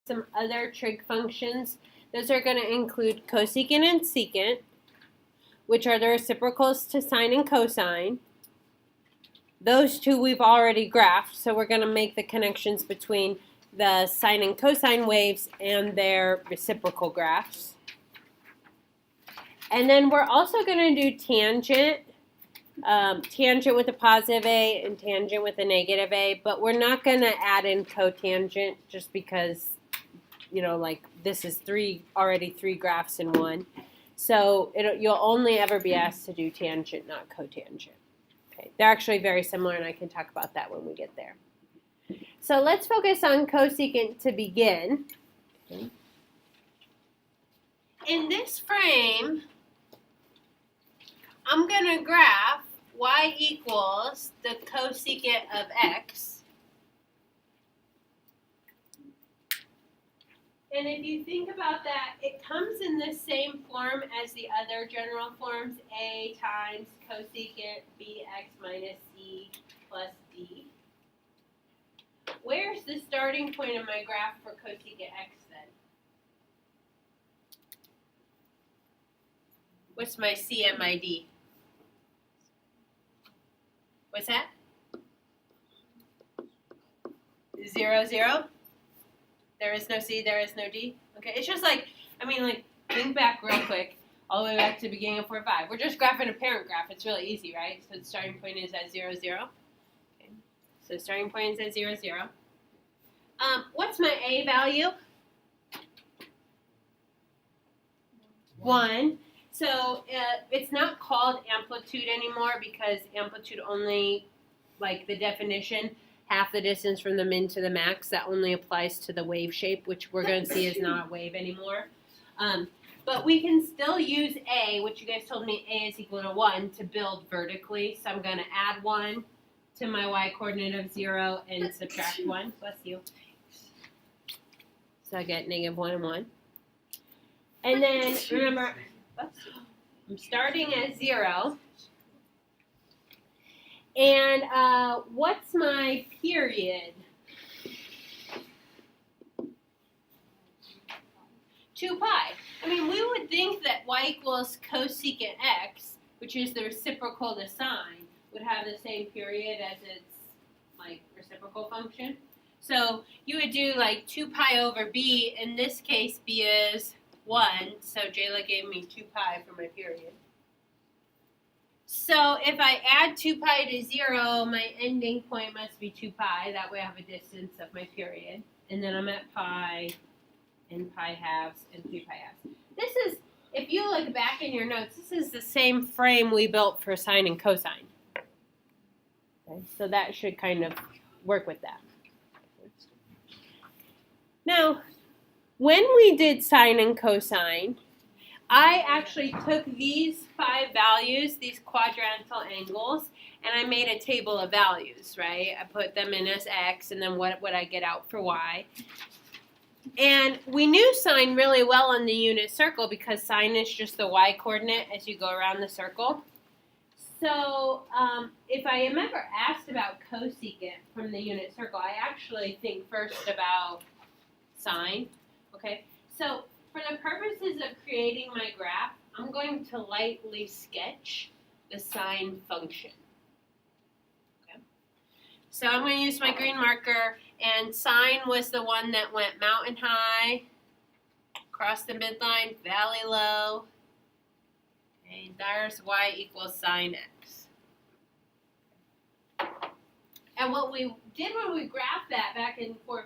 some other trig functions. Those are going to include cosecant and secant, which are the reciprocals to sine and cosine. Those two we've already graphed, so we're going to make the connections between the sine and cosine waves and their reciprocal graphs. And then we're also going to do tangent, tangent with a positive A and tangent with a negative A, but we're not going to add in cotangent just because, you know, like this is already three graphs in one. So you'll only ever be asked to do tangent, not cotangent. Okay, they're actually very similar, and I can talk about that when we get there. So let's focus on cosecant to begin. Okay. In this frame, I'm going to graph y equals the cosecant of x. And if you think about that, it comes in the same form as the other general forms, a times cosecant bx minus c plus d. Where's the starting point of my graph for cosecant x then? What's my c and my d? What's that? 0, 0? There is no C, there is no D. Okay, it's just like, I mean, like, think back real quick, all the way back to the beginning of 4-5. We're just graphing a parent graph. It's really easy, right? So the starting point is at 0, 0. Okay. So starting point is at 0, 0. What's my A value? 1. So it's not called amplitude anymore because amplitude only, like the definition, half the distance from the min to the max, that only applies to the wave shape, which we're going to see is not a wave anymore. But we can still use A, which you guys told me A is equal to 1, to build vertically. So I'm going to add 1 to my y-coordinate of 0 and subtract 1. Bless you. So I get negative 1 and 1. And then, remember, I'm starting at 0. And what's my period? 2 pi. I mean, we would think that y equals cosecant x, which is the reciprocal to sine, would have the same period as its like reciprocal function. So you would do like 2 pi over b. In this case, b is 1. So Jayla gave me 2 pi for my period. So if I add 2 pi to 0, my ending point must be 2 pi. That way I have a distance of my period. And then I'm at pi and pi halves and 3 pi halves. This is, if you look back in your notes, this is the same frame we built for sine and cosine. Okay, so that should kind of work with that. Now, when we did sine and cosine, I actually took these 5 values, these quadrantal angles, and I made a table of values, right? I put them in as x, and then what would I get out for y? And we knew sine really well on the unit circle because sine is just the y-coordinate as you go around the circle. So if I am ever asked about cosecant from the unit circle, I actually think first about sine, okay? So for the purposes of creating my graph, I'm going to lightly sketch the sine function. Okay. So I'm going to use my green marker, and sine was the one that went mountain high, across the midline, valley low. Okay, there's y equals sine x. And what we did when we graphed that back in 4-5,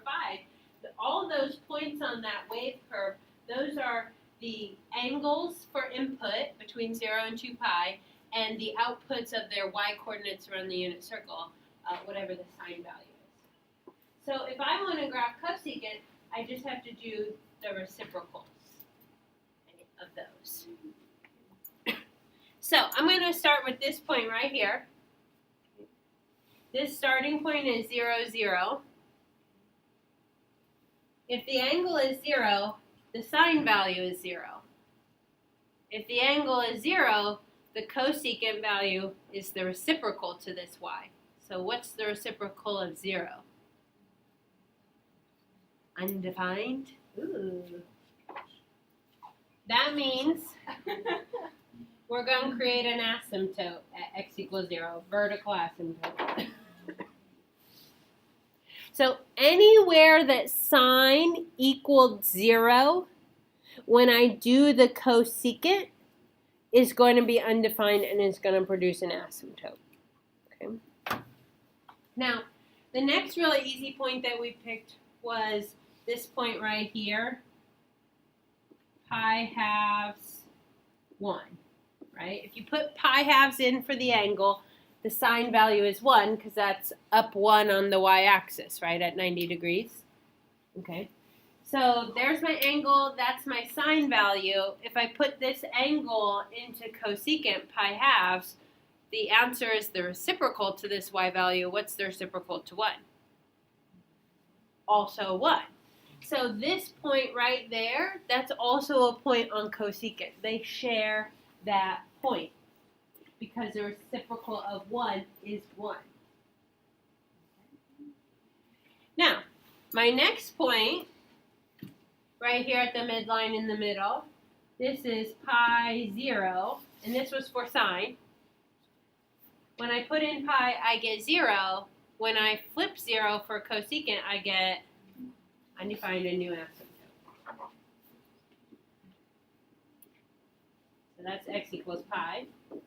all those points on that wave curve, those are the angles for input between 0 and 2 pi, and the outputs of their y-coordinates around the unit circle, whatever the sine value is. So if I want to graph cosecant, I just have to do the reciprocals of those. So I'm going to start with this point right here. This starting point is 0, 0. If the angle is 0, the sine value is 0. If the angle is 0, the cosecant value is the reciprocal to this y. So what's the reciprocal of 0? Undefined. Ooh. That means we're going to create an asymptote at x equals 0, vertical asymptote. So anywhere that sine equaled 0, when I do the cosecant, is going to be undefined and is going to produce an asymptote. Okay. Now, the next really easy point that we picked was this point right here, pi halves 1, right? If you put pi halves in for the angle, the sine value is 1 because that's up 1 on the y-axis, right, at 90 degrees. Okay. So there's my angle, that's my sine value. If I put this angle into cosecant pi halves, the answer is the reciprocal to this y value. What's the reciprocal to 1? Also 1. So this point right there, that's also a point on cosecant. They share that point because the reciprocal of 1 is 1. Now, my next point, right here at the midline in the middle, this is pi 0, and this was for sine. When I put in pi, I get 0. When I flip 0 for cosecant, I get undefined a new asymptote. So that's x equals pi. Do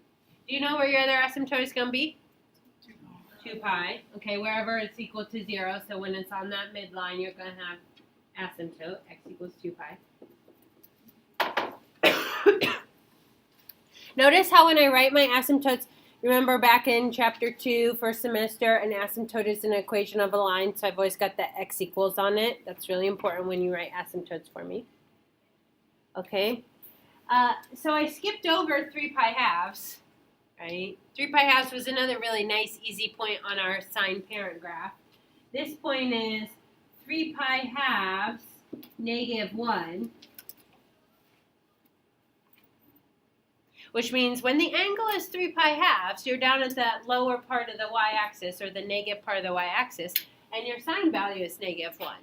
you know where your other asymptote is going to be? 2 pi. Okay, wherever it's equal to 0. So when it's on that midline, you're going to have asymptote, x equals 2 pi. Notice how when I write my asymptotes, remember back in chapter 2, first semester, an asymptote is an equation of a line, so I've always got the x equals on it. That's really important when you write asymptotes for me. Okay, so I skipped over 3 pi halves, right? 3 pi halves was another really nice, easy point on our sine parent graph. This point is 3 pi halves negative 1, which means when the angle is 3 pi halves, you're down at that lower part of the y-axis or the negative part of the y-axis, and your sine value is negative 1.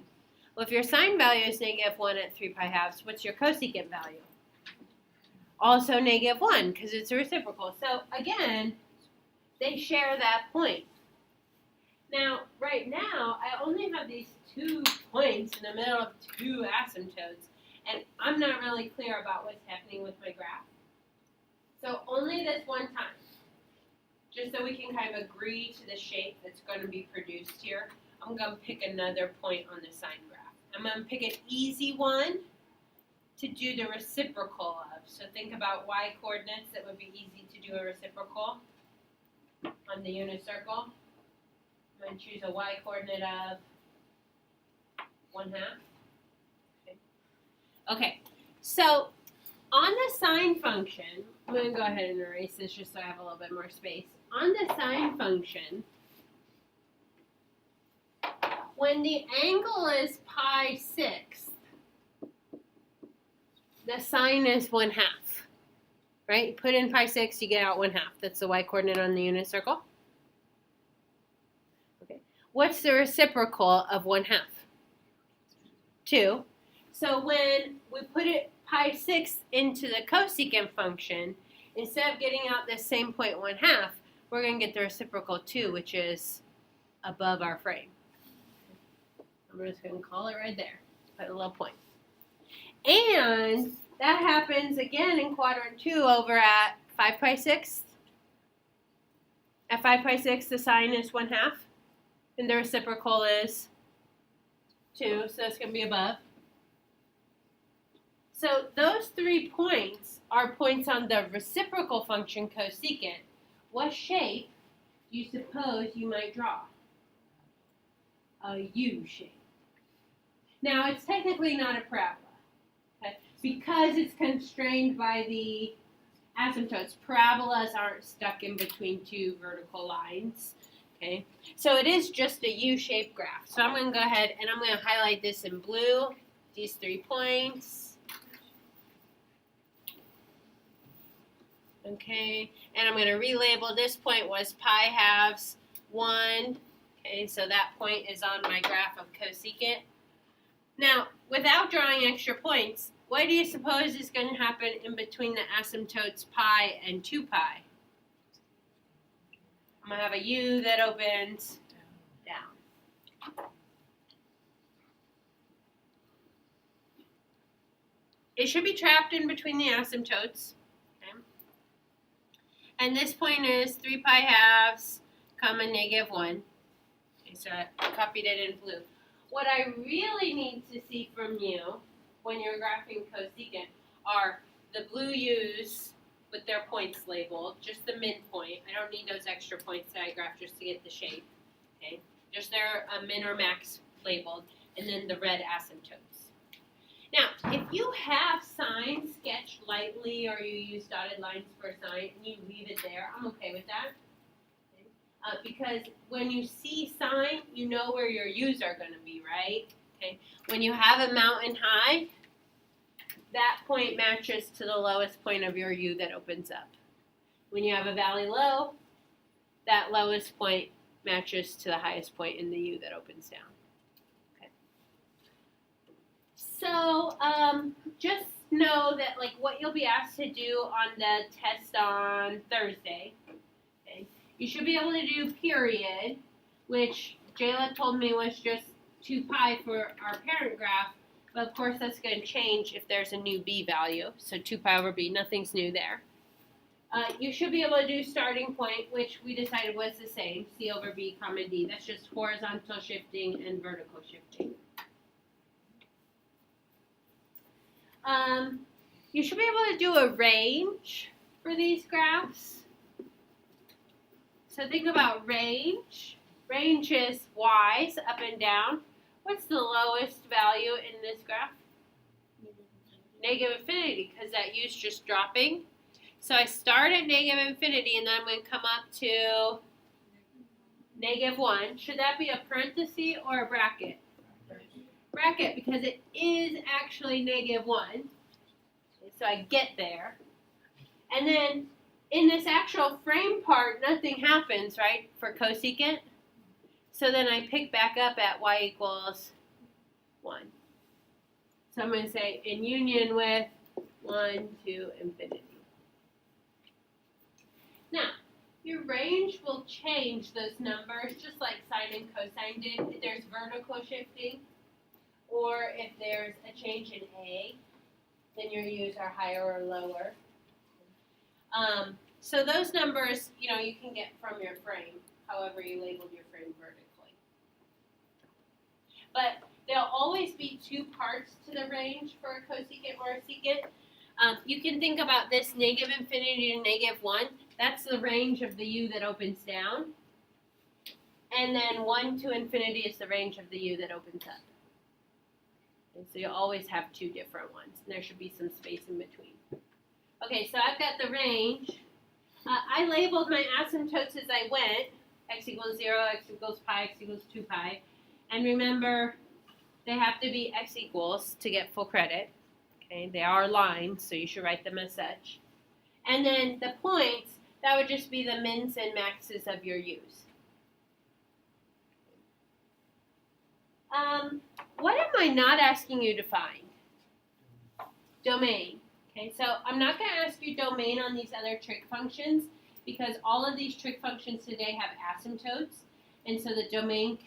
Well, if your sine value is negative 1 at 3 pi halves, what's your cosecant value? Also negative 1 because it's a reciprocal. So again, they share that point. Now, right now, I only have these 2 points in the middle of 2 asymptotes, and I'm not really clear about what's happening with my graph. So only this one time, just so we can kind of agree to the shape that's going to be produced here, I'm going to pick another point on the sine graph. I'm going to pick an easy one to do the reciprocal of. So think about y-coordinates that would be easy to do a reciprocal on the unit circle. I'm going to choose a y-coordinate of 1/2. Okay, so on the sine function, I'm going to go ahead and erase this just so I have a little bit more space. On the sine function, when the angle is pi 6, the sine is 1/2, right? You put in pi 6, you get out 1/2. That's the y-coordinate on the unit circle. Okay. What's the reciprocal of 1/2? 2. So when we put it pi 6 into the cosecant function, instead of getting out this same point 1/2, we're going to get the reciprocal 2, which is above our frame. I'm just going to call it right there. Put a little point. And that happens again in quadrant 2 over at 5 pi 6. At 5 pi 6, the sine is 1/2, and the reciprocal is 2, so that's going to be above. So those 3 points are points on the reciprocal function cosecant. What shape do you suppose you might draw? A U shape. Now, it's technically not a parabola, okay? Because it's constrained by the asymptotes. Parabolas aren't stuck in between 2 vertical lines, okay? So it is just a U-shaped graph. So I'm going to go ahead and I'm going to highlight this in blue, these 3 points. Okay, and I'm going to relabel this point was pi halves 1. Okay, so that point is on my graph of cosecant. Now, without drawing extra points, what do you suppose is going to happen in between the asymptotes pi and 2 pi? I'm going to have a u that opens down. It should be trapped in between the asymptotes. Okay? And this point is 3 pi halves, comma -1. Okay, so I copied it in blue. What I really need to see from you when you're graphing cosecant are the blue u's with their points labeled, just the midpoint. I don't need those extra points that I graphed just to get the shape. Okay, just their min or max labeled, and then the red asymptotes. Now, if you have signs sketched lightly or you use dotted lines for a sign and you leave it there, I'm okay with that. Okay? Because when you see sign, you know where your u's are going to be, right? Okay. When you have a mountain high, that point matches to the lowest point of your u that opens up. When you have a valley low, that lowest point matches to the highest point in the u that opens down. So just know that like what you'll be asked to do on the test on Thursday, okay, you should be able to do period, which Jayla told me was just 2 pi for our parent graph, but of course that's going to change if there's a new b value, so 2 pi over b, nothing's new there. You should be able to do starting point, which we decided was the same, c over b comma d. That's just horizontal shifting and vertical shifting. You should be able to do a range for these graphs. So think about range. Range is y's up and down. What's the lowest value in this graph? Negative infinity, because that u's just dropping. So I start at negative infinity, and then I'm going to come up to -1. Should that be a parenthesis or a bracket? Bracket, because it is actually -1. So I get there. And then in this actual frame part, nothing happens, right, for cosecant? So then I pick back up at y equals 1. So I'm going to say in union with 1 to infinity. Now, your range will change those numbers just like sine and cosine did. If there's vertical shifting, or if there's a change in A, then your u's are higher or lower. So those numbers, you can get from your frame, however you labeled your frame vertically. But there'll always be 2 parts to the range for a cosecant or a secant. You can think about this negative infinity to -1. That's the range of the u that opens down. And then 1 to infinity is the range of the u that opens up. And so you'll always have 2 different ones. And there should be some space in between. Okay, so I've got the range. I labeled my asymptotes as I went. X equals 0, x equals pi, x equals 2 pi. And remember, they have to be x equals to get full credit. Okay, they are lines, so you should write them as such. And then the points, that would just be the mins and maxes of your u's. What am I not asking you to find? Domain. Okay, so I'm not going to ask you domain on these other trig functions because all of these trig functions today have asymptotes, and so the domain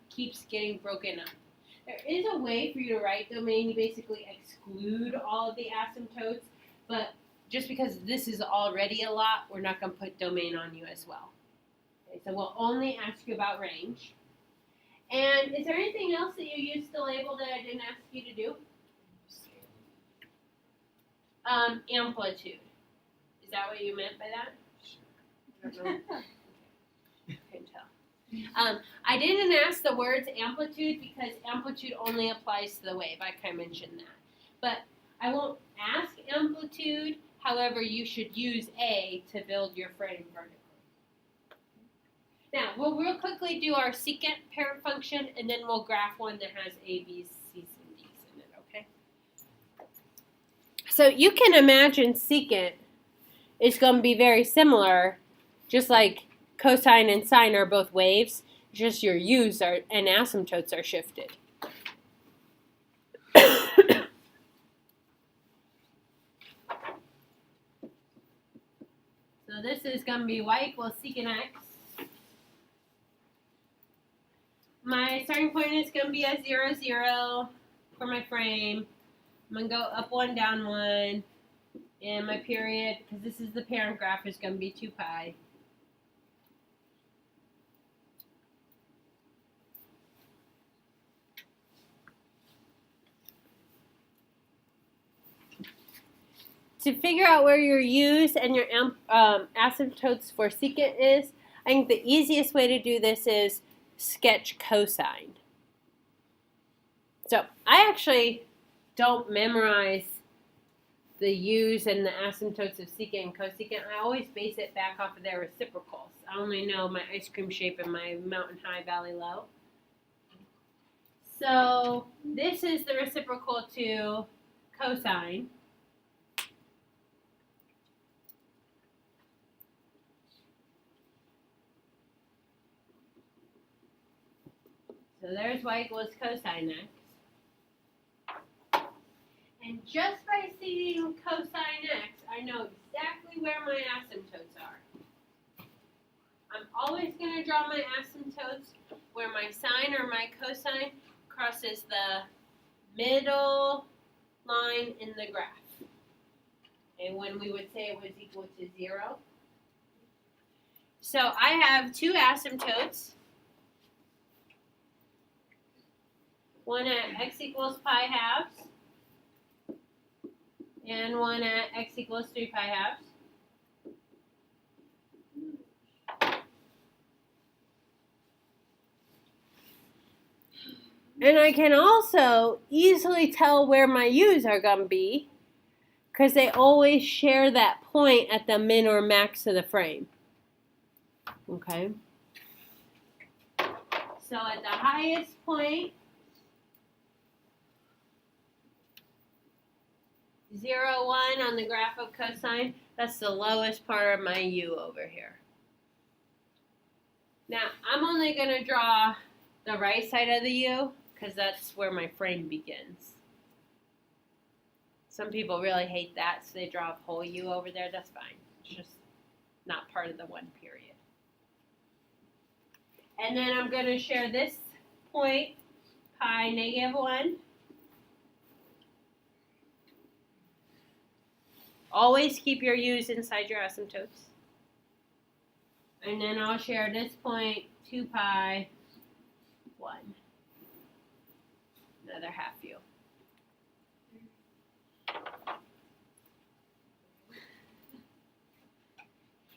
keeps getting broken up. There is a way for you to write domain. You basically exclude all of the asymptotes, but just because this is already a lot, we're not going to put domain on you as well. Okay, so we'll only ask you about range. And is there anything else that you used to label that I didn't ask you to do? Amplitude. Is that what you meant by that? I don't know. Okay. Couldn't tell. I didn't ask the words amplitude because amplitude only applies to the wave. I kind of mentioned that. But I won't ask amplitude. However, you should use A to build your frame vertically. Now, we'll real quickly do our secant parent function, and then we'll graph one that has A, B's, C's, and D's in it, okay? So you can imagine secant is going to be very similar, just like cosine and sine are both waves, just your u's and asymptotes are shifted. this is going to be y equals secant x. My starting point is going to be at 0, 0 for my frame. I'm going to go up 1, down 1. And my period, because this is the parent graph, is going to be 2 pi. To figure out where your u's and your asymptotes for secant is, I think the easiest way to do this is sketch cosine. So I actually don't memorize the u's and the asymptotes of secant and cosecant. I always base it back off of their reciprocals. I only know my ice cream shape and my mountain high, valley low. So this is the reciprocal to cosine. So there's y equals cosine x. And just by seeing cosine x, I know exactly where my asymptotes are. I'm always going to draw my asymptotes where my sine or my cosine crosses the middle line in the graph. And when we would say it was equal to 0. So I have two asymptotes. One at x equals pi halves, and one at x equals 3 pi halves. And I can also easily tell where my u's are going to be because they always share that point at the min or max of the frame. Okay? So at the highest point, 0, 1 on the graph of cosine, that's the lowest part of my u over here. Now, I'm only going to draw the right side of the u because that's where my frame begins. Some people really hate that, so they draw a whole u over there. That's fine. It's just not part of the one period. And then I'm going to share this point, pi negative 1. Always keep your u's inside your asymptotes. And then I'll share this point, 2 pi 1. Another half u.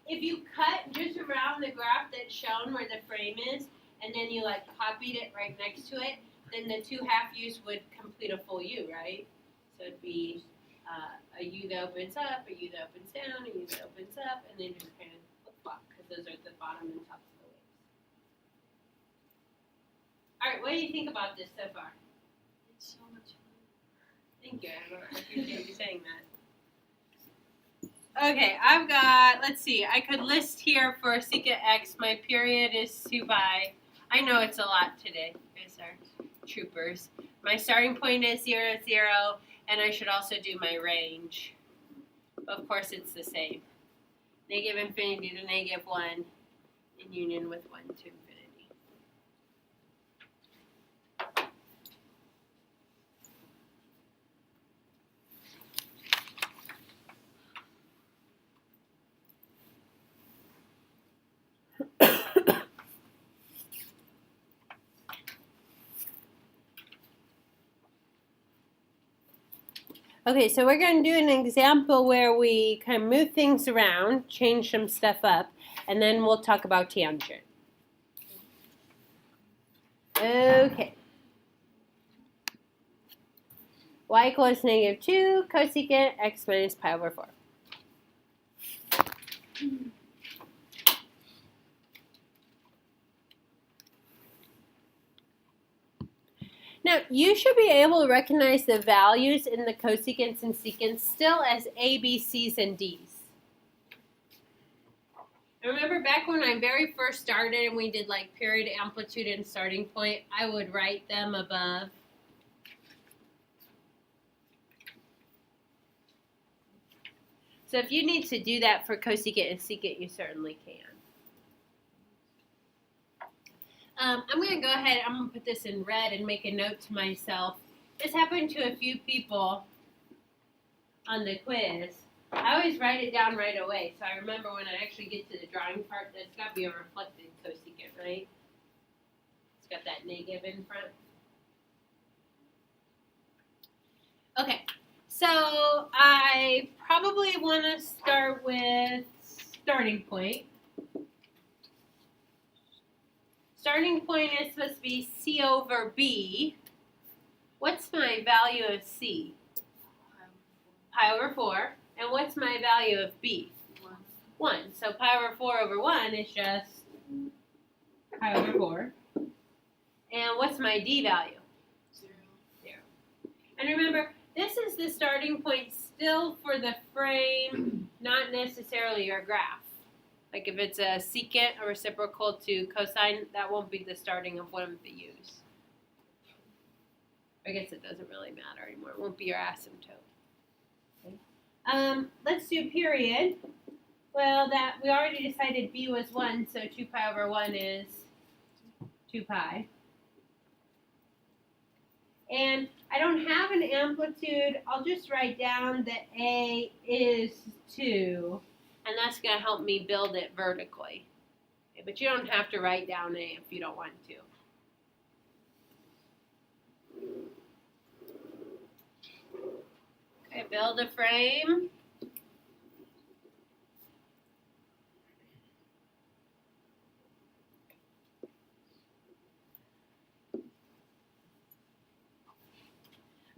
If you cut just around the graph that's shown where the frame is, and then you like copied it right next to it, then the 2 half u's would complete a full u, right? So it'd be a u that opens up, a u that opens down, a u that opens up, and then just kind of flip-flop, because those are the bottom and tops of the waves. All right, what do you think about this so far? It's so much fun. Thank you, Emma. I appreciate you saying that. Okay, I've got, let's see, I could list here for secant x, my period is 2 pi. I know it's a lot today. You guys are troopers. My starting point is 0, 0, and I should also do my range. Of course, it's the same. Negative infinity to negative 1 in union with 1 to infinity. Okay, so we're going to do an example where we kind of move things around, change some stuff up, and then we'll talk about tangent. Okay. Y equals negative 2 cosecant x minus pi over 4. Now, you should be able to recognize the values in the cosecants and secants still as A, B, C's, and D's. I remember back when I very first started and we did like period, amplitude, and starting point, I would write them above. So if you need to do that for cosecant and secant, you certainly can. I'm going to go ahead, I'm going to put this in red and make a note to myself. This happened to a few people on the quiz. I always write it down right away, so I remember when I actually get to the drawing part, that's got to be a reflected cosecant, right? It's got that negative in front. Okay, so I probably want to start with starting point. Starting point is supposed to be C over B. What's my value of C? Pi over 4. And what's my value of B? 1. So pi over 4 over 1 is just pi over 4. And what's my D value? 0. And remember, this is the starting point still for the frame, not necessarily your graph. Like if it's a secant, a reciprocal to cosine, that won't be the starting of one of the u's. I guess it doesn't really matter anymore. It won't be your asymptote. Okay. Let's do period. Well, that we already decided B was 1, so 2 pi over 1 is 2 pi. And I don't have an amplitude. I'll just write down that A is 2. And that's going to help me build it vertically. Okay, but you don't have to write down A if you don't want to. Okay, build a frame.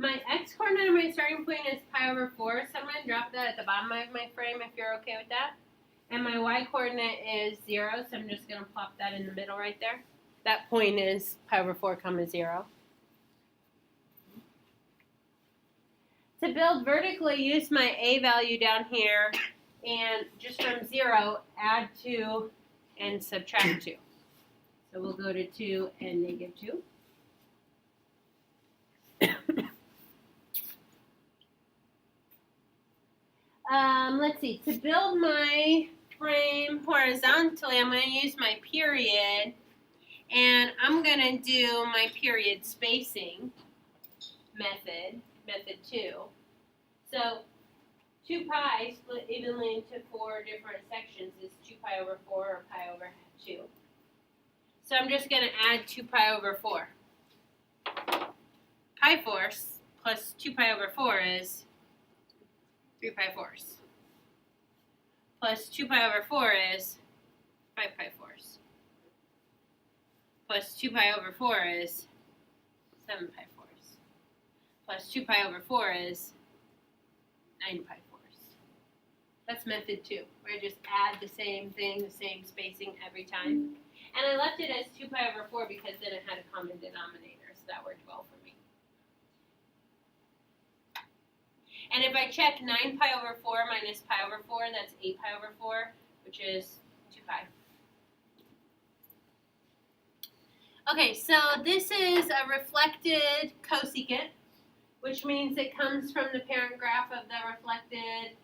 My x-coordinate of my starting point is pi over 4, so I'm going to drop that at the bottom of my frame if you're okay with that. And my y-coordinate is 0, so I'm just going to plop that in the middle right there. That point is pi over 4, 0. To build vertically, use my a value down here, and just from 0, add 2 and subtract 2. So we'll go to 2 and negative 2. Let's see, to build my frame horizontally, I'm going to use my period, and I'm going to do my period spacing method 2. So 2 pi split evenly into 4 different sections is 2 pi over 4 or pi over 2. So I'm just going to add 2 pi over 4. Pi fourths plus 2 pi over 4 is 3 pi fourths. Plus 2 pi over 4 is 5 pi fourths. Plus 2 pi over 4 is 7 pi fourths. Plus 2 pi over 4 is 9 pi fourths. That's method 2, where I just add the same thing, the same spacing every time. And I left it as 2 pi over 4 because then it had a common denominator, so that worked well for me. And if I check 9 pi over 4 minus pi over 4, that's 8 pi over 4, which is 2 pi. Okay, so this is a reflected cosecant, which means it comes from the parent graph of the reflected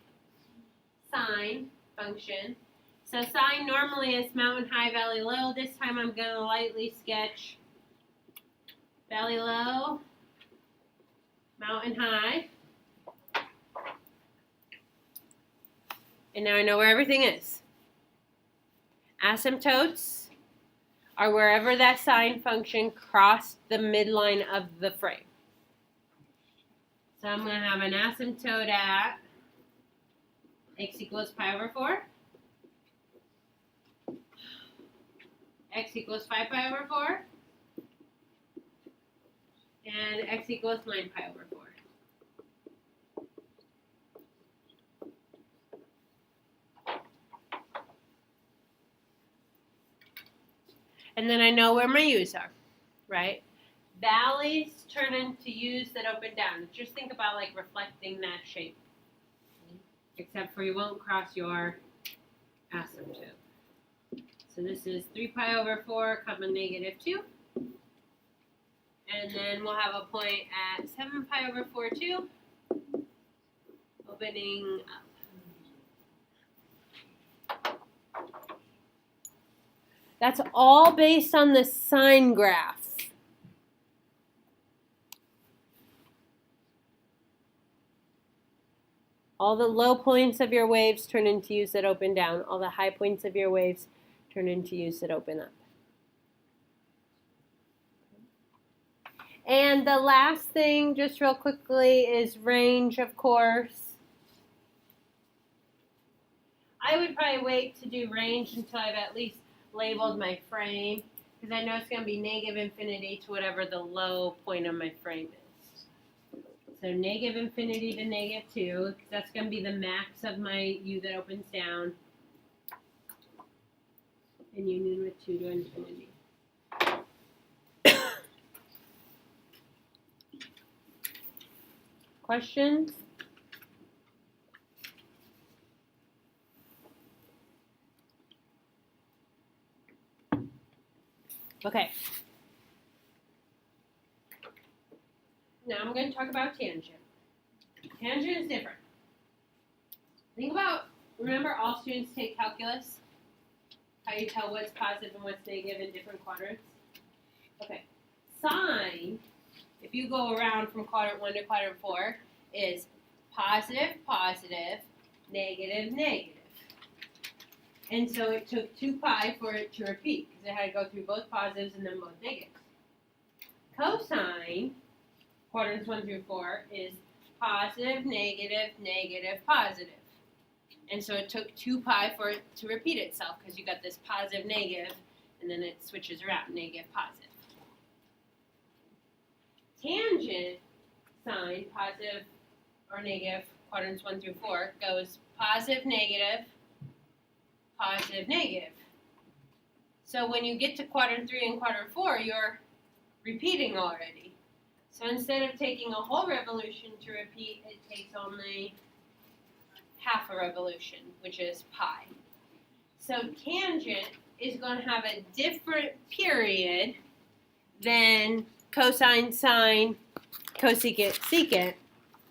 sine function. So sine normally is mountain high, valley low. This time I'm going to lightly sketch valley low, mountain high. And now I know where everything is. Asymptotes are wherever that sine function crossed the midline of the frame. So I'm going to have an asymptote at x equals pi over 4, x equals 5 pi over 4, and x equals 9 pi over 4. And then I know where my u's are, right? Valleys turn into u's that open down. Just think about like reflecting that shape. Except for you won't cross your asymptote. So this is 3 pi over 4, negative 2. And then we'll have a point at 7 pi over 4, 2. Opening up. That's all based on the sine graph. All the low points of your waves turn into U's that open down. All the high points of your waves turn into U's that open up. And the last thing, just real quickly, is range, of course. I would probably wait to do range until I've at least labeled my frame, because I know it's going to be negative infinity to whatever the low point of my frame is. So negative infinity to negative 2, because that's going to be the max of my U that opens down, in union with 2 to infinity. Questions? Okay. Now I'm going to talk about tangent. Tangent is different. Think about, remember all students take calculus? How you tell what's positive and what's negative in different quadrants? Okay. Sine, if you go around from quadrant 1 to quadrant 4, is positive, positive, negative, negative. And so it took 2 pi for it to repeat, because it had to go through both positives and then both negatives. Cosine, quadrants 1 through 4, is positive, negative, negative, positive. And so it took 2 pi for it to repeat itself, because you got this positive, negative, and then it switches around, negative, positive. Tangent sine, positive or negative, quadrants 1 through 4, goes positive, negative, positive, negative. So when you get to quadrant 3 and quadrant 4, you're repeating already. So instead of taking a whole revolution to repeat, it takes only half a revolution, which is pi. So tangent is going to have a different period than cosine, sine, cosecant, secant.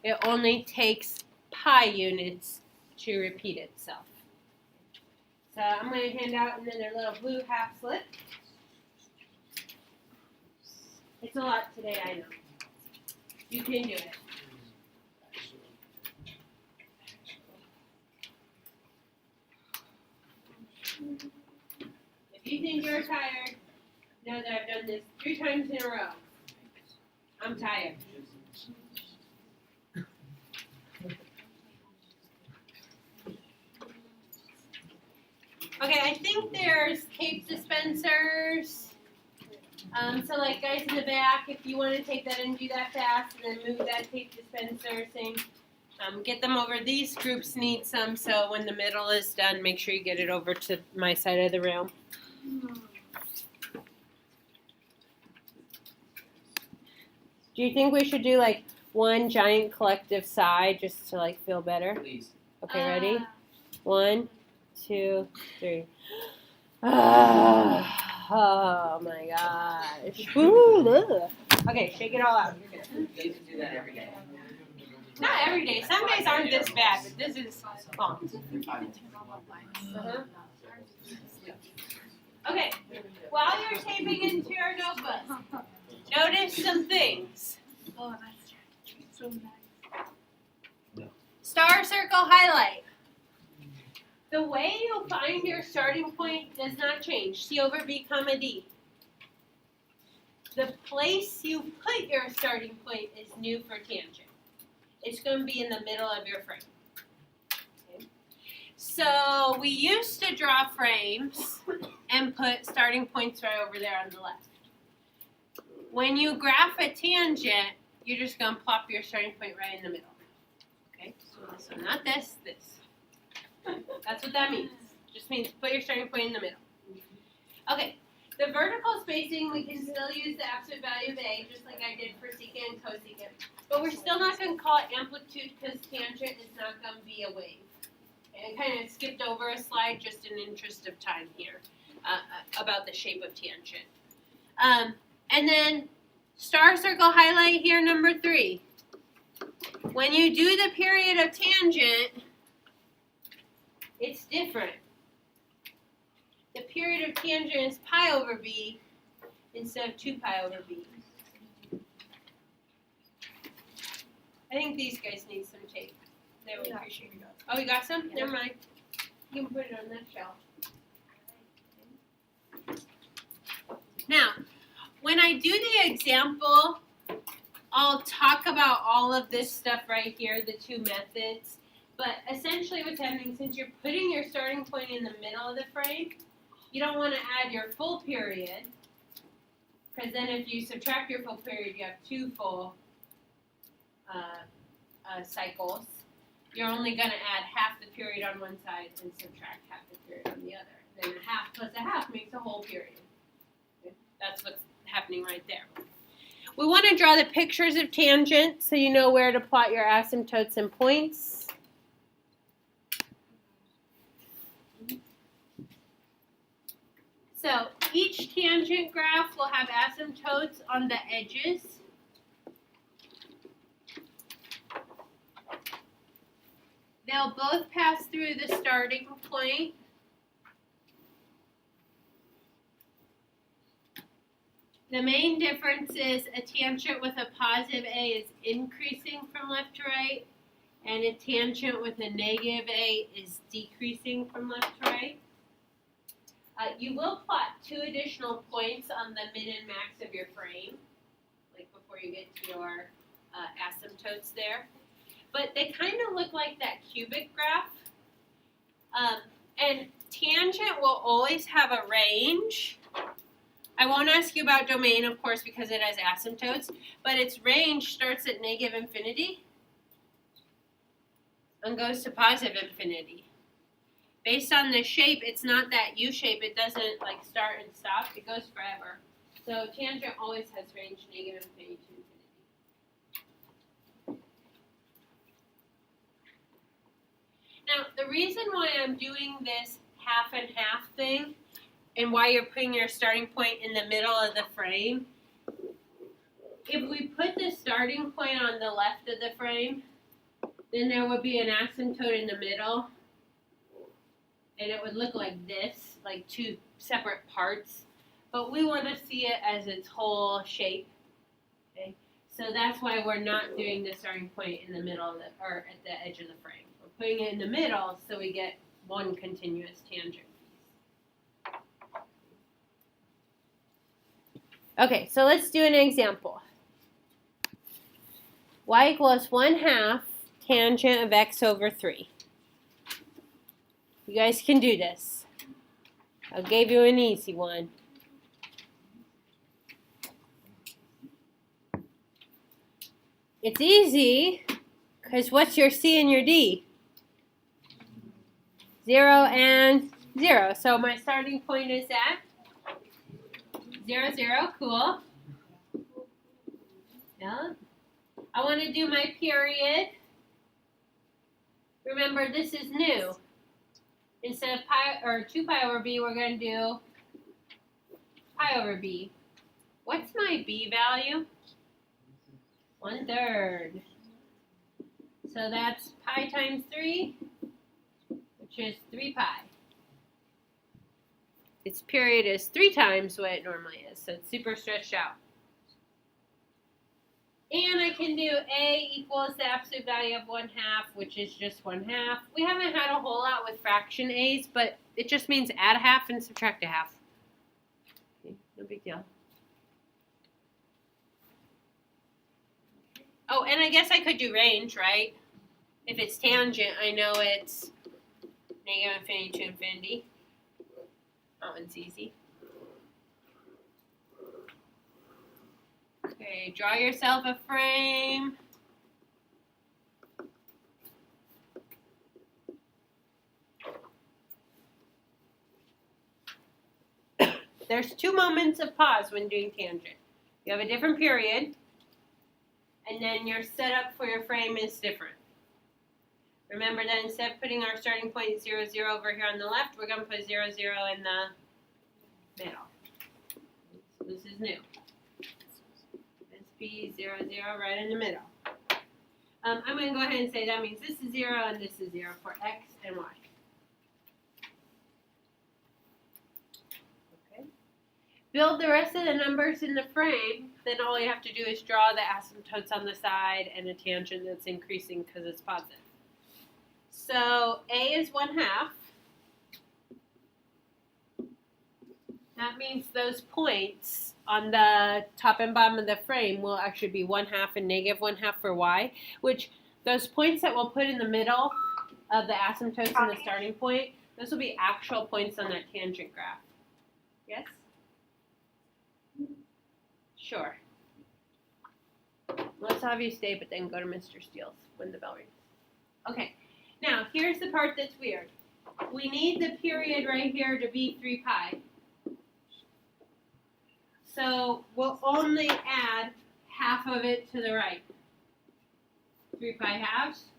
It only takes pi units to repeat itself. So I'm going to hand out another little blue half slip. It's a lot today, I know. You can do it. If you think you're tired, know that I've done this 3 times in a row. I'm tired. Okay, I think there's tape dispensers. So like guys in the back, if you want to take that and do that fast and then move that tape dispenser thing, get them over. These groups need some, so when the middle is done, make sure you get it over to my side of the room. Do you think we should do like one giant collective sigh just to like feel better? Please. Okay, ready? 1, 2, 3. Oh my gosh. Woo, ugh. Okay, shake it all out. You're good. You can do that every day. Not every day. Some days aren't this bad, but this is fun. Okay, while you're taping into your notebook, notice some things. Oh, that's so nice. Star, circle, highlight. The way you'll find your starting point does not change. C over B, comma D. The place you put your starting point is new for tangent. It's going to be in the middle of your frame. Okay. So we used to draw frames and put starting points right over there on the left. When you graph a tangent, you're just going to plop your starting point right in the middle. Okay, so not this, this. That's what that means. Just means put your starting point in the middle. Okay, the vertical spacing, we can still use the absolute value of A, just like I did for secant and cosecant. But we're still not going to call it amplitude because tangent is not going to be a wave. And I kind of skipped over a slide just in interest of time here about the shape of tangent. And then star, circle, highlight here, number 3. When you do the period of tangent, it's different. The period of tangent is pi over b instead of 2 pi over b. I think these guys need some tape. They would appreciate it. Oh, you got some? Never mind. You can put it on that shelf. Now, when I do the example, I'll talk about all of this stuff right here, the two methods. But essentially what's happening, since you're putting your starting point in the middle of the frame, you don't want to add your full period. Because then if you subtract your full period, you have 2 full cycles. You're only going to add half the period on one side and subtract half the period on the other. Then a half plus a half makes a whole period. Okay? That's what's happening right there. We want to draw the pictures of tangents so you know where to plot your asymptotes and points. So each tangent graph will have asymptotes on the edges. They'll both pass through the starting point. The main difference is a tangent with a positive A is increasing from left to right, and a tangent with a negative A is decreasing from left to right. You will plot 2 additional points on the min and max of your frame, like before you get to your asymptotes there. But they kind of look like that cubic graph. And tangent will always have a range. I won't ask you about domain, of course, because it has asymptotes, but its range starts at negative infinity and goes to positive infinity. Based on the shape, it's not that U shape. It doesn't like start and stop. It goes forever. So tangent always has range negative infinity to infinity. Now, the reason why I'm doing this half and half thing and why you're putting your starting point in the middle of the frame, if we put the starting point on the left of the frame, then there would be an asymptote in the middle, and it would look like this, like 2 separate parts. But we want to see it as its whole shape. Okay? So that's why we're not doing the starting point in the middle of or at the edge of the frame. We're putting it in the middle so we get one continuous tangent piece. Okay, so let's do an example. Y equals 1/2 tangent of x over 3. You guys can do this. I gave you an easy one. It's easy because what's your C and your D? 0 and 0. So my starting point is at 0, 0. Cool. Yeah. I want to do my period. Remember, this is new. Instead of pi or 2 pi over b, we're going to do pi over b. What's my b value? 1/3. So that's pi times 3, which is 3 pi. Its period is 3 times what it normally is, so it's super stretched out. And I can do A equals the absolute value of 1/2, which is just 1/2. We haven't had a whole lot with fraction A's, but it just means add a half and subtract a half. Okay, no big deal. Oh, and I guess I could do range, right? If it's tangent, I know it's negative infinity to infinity. That one's easy. Okay, draw yourself a frame. There's 2 moments of pause when doing tangent. You have a different period, and then your setup for your frame is different. Remember that instead of putting our starting point 0, 0 over here on the left, we're going to put 0, 0 in the middle. So this is new. SP 0, 0 right in the middle. I'm going to go ahead and say that means this is 0 and this is 0 for x and y. build the rest of the numbers in the frame, then all you have to do is draw the asymptotes on the side and a tangent that's increasing because it's positive. So A is 1/2. That means those points on the top and bottom of the frame will actually be 1/2 and -1/2 for Y, which those points that we'll put in the middle of the asymptotes and the starting point, those will be actual points on that tangent graph. Yes? Sure. Let's have you stay, but then go to Mr. Steele's when the bell rings. Okay. Now, here's the part that's weird. We need the period right here to be 3 pi. So we'll only add half of it to the right. 3 pi halves.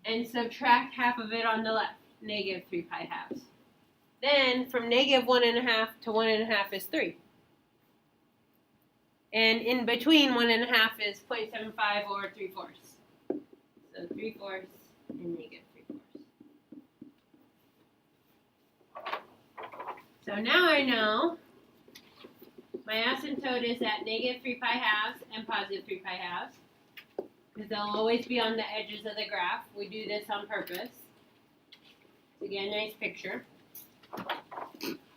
And subtract half of it on the left. -3 pi halves. Then from -1.5 to 1.5 is 3. And in between 1.5 is 0.75 or 3/4. So 3/4 and -3/4. So now I know my asymptote is at -3 pi halves and +3 pi halves. Because they'll always be on the edges of the graph. We do this on purpose to get a nice picture.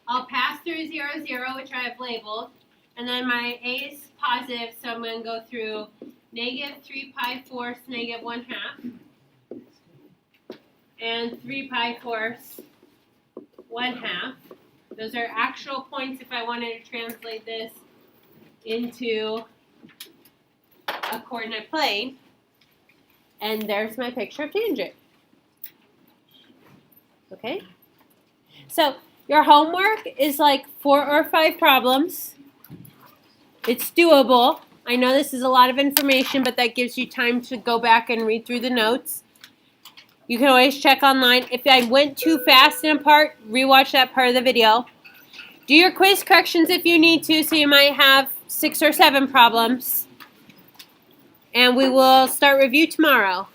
I'll pass through 0, 0, which I have labeled. And then my A is positive, so I'm going to go through -3 pi fourths, -1/2. And 3 pi fourths, 1/2. Those are actual points if I wanted to translate this into a coordinate plane. And there's my picture of tangent. Okay? So your homework is like 4 or 5 problems. It's doable. I know this is a lot of information, but that gives you time to go back and read through the notes. You can always check online. If I went too fast in a part, rewatch that part of the video. Do your quiz corrections if you need to, so you might have 6 or 7 problems. And we will start review tomorrow.